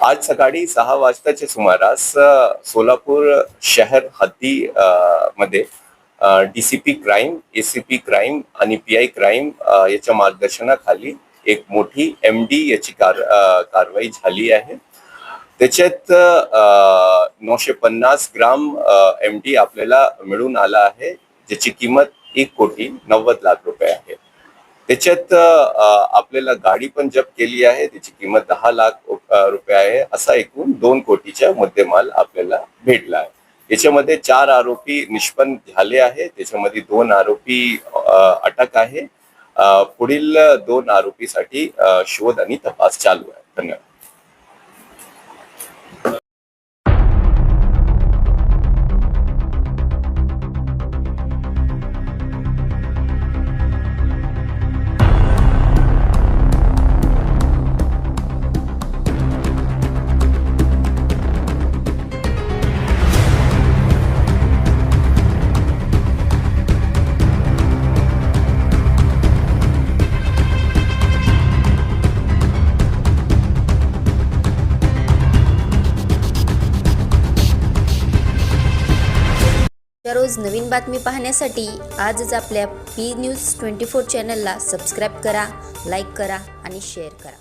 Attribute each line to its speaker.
Speaker 1: आज सकाळी 6 वाजताच्या सुमारास सोलापूर शहर हद्दी मध्ये डीसीपी क्राईम, एसीपी क्राईम आणि पीआय क्राईम याच्या मार्गदर्शनाखाली एक मोठी एमडी याची कारवाई झाली आहे. त्याच्यात 950 ग्राम एमडी आपल्याला मिळून आला आहे, ज्याची किंमत 1,90,00,000 आहे. त्याच्यात आपल्याला गाडी पण जप्त केली आहे, त्याची किंमत 10 लाख रुपये आहे. असा एकूण 2 कोटीचा मुद्देमाल आपल्याला भेटला आहे. याच्यामध्ये 4 आरोपी निष्पन्न झाले आहे, त्याच्यामध्ये 2 आरोपी अटक आहे. पुढील 2 आरोपीसाठी शोध आणि तपास चालू आहे. धन्यवाद.
Speaker 2: दररोज नवीन बातमी पाहण्यासाठी आजच आपल्या पी न्यूज 24 चॅनलला सबस्क्राईब करा, लाईक करा आणि शेअर करा.